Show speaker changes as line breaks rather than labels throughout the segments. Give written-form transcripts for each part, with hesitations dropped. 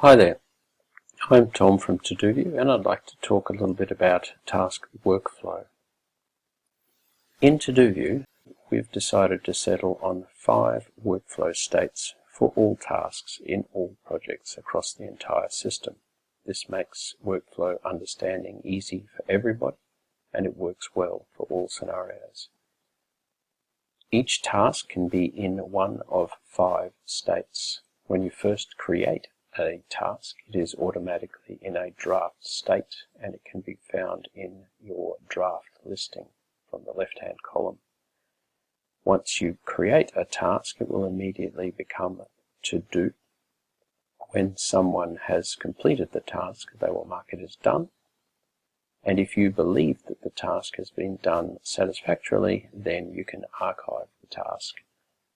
Hi there, I'm Tom from todo.vu and I'd like to talk a little bit about task workflow. In todo.vu, we've decided to settle on 5 workflow states for all tasks in all projects across the entire system. This makes workflow understanding easy for everybody and it works well for all scenarios. Each task can be in one of 5 states. When you first create a task, it is automatically in a draft state and it can be found in your draft listing from the left-hand column. Once you create a task, it will immediately become to do. When someone has completed the task, they will mark it as done. And if you believe that the task has been done satisfactorily, then you can archive the task.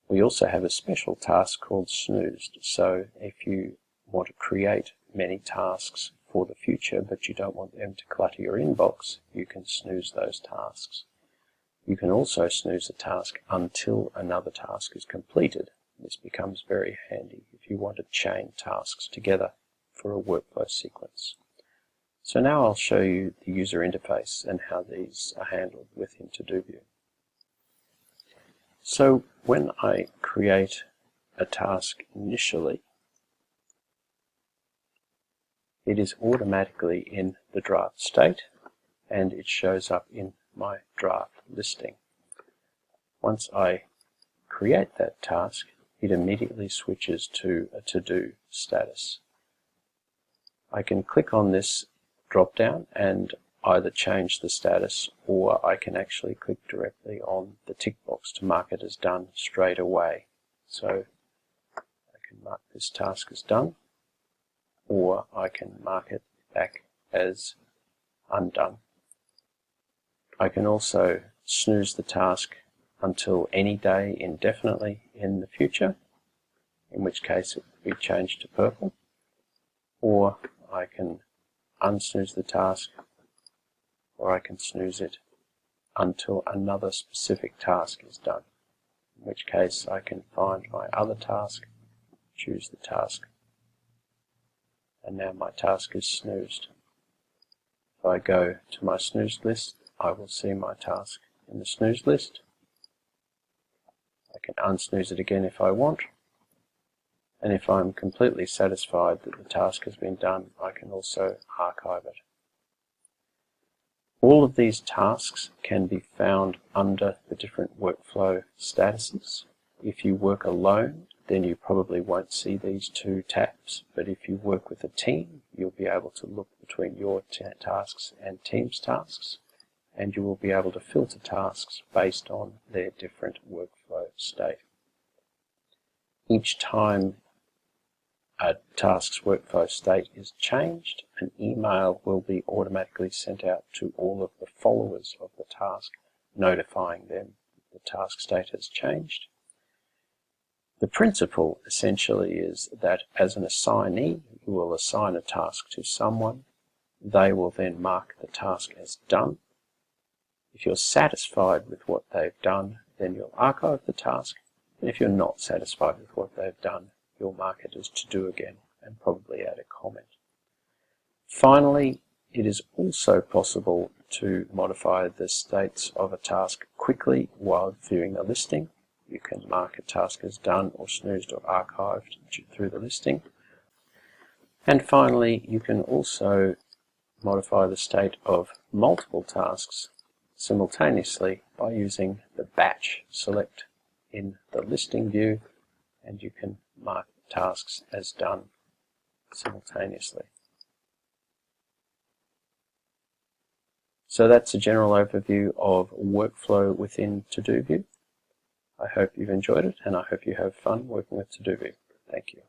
We also have a special task called snoozed. So if you want to create many tasks for the future, but you don't want them to clutter your inbox, you can snooze those tasks. You can also snooze a task until another task is completed. This becomes very handy if you want to chain tasks together for a workflow sequence. So now I'll show you the user interface and how these are handled within todo.vu. So when I create a task initially, it is automatically in the draft state and it shows up in my draft listing. Once I create that task, it immediately switches to a to-do status. I can click on this drop down and either change the status, or I can actually click directly on the tick box to mark it as done straight away. So I can mark this task as done, or I can mark it back as undone. I can also snooze the task until any day indefinitely in the future, in which case it will be changed to purple, or I can unsnooze the task, or I can snooze it until another specific task is done, in which case I can find my other task, choose the task, and now my task is snoozed. If I go to my snoozed list, I will see my task in the snoozed list. I can unsnooze it again if I want, and if I'm completely satisfied that the task has been done, I can also archive it. All of these tasks can be found under the different workflow statuses. If you work alone, then you probably won't see these 2 tabs, but if you work with a team, you'll be able to look between your tasks and team's tasks, and you will be able to filter tasks based on their different workflow state. Each time a task's workflow state is changed, an email will be automatically sent out to all of the followers of the task, notifying them that the task state has changed. The principle essentially is that as an assignee, you will assign a task to someone. They will then mark the task as done. If you're satisfied with what they've done, then you'll archive the task. And if you're not satisfied with what they've done, you'll mark it as to do again and probably add a comment. Finally, it is also possible to modify the states of a task quickly while viewing the listing. You can mark a task as done or snoozed or archived through the listing. And finally, you can also modify the state of multiple tasks simultaneously by using the batch select in the listing view, and you can mark tasks as done simultaneously. So that's a general overview of workflow within todo.vu. I hope you've enjoyed it, and I hope you have fun working with todo.vu. Thank you.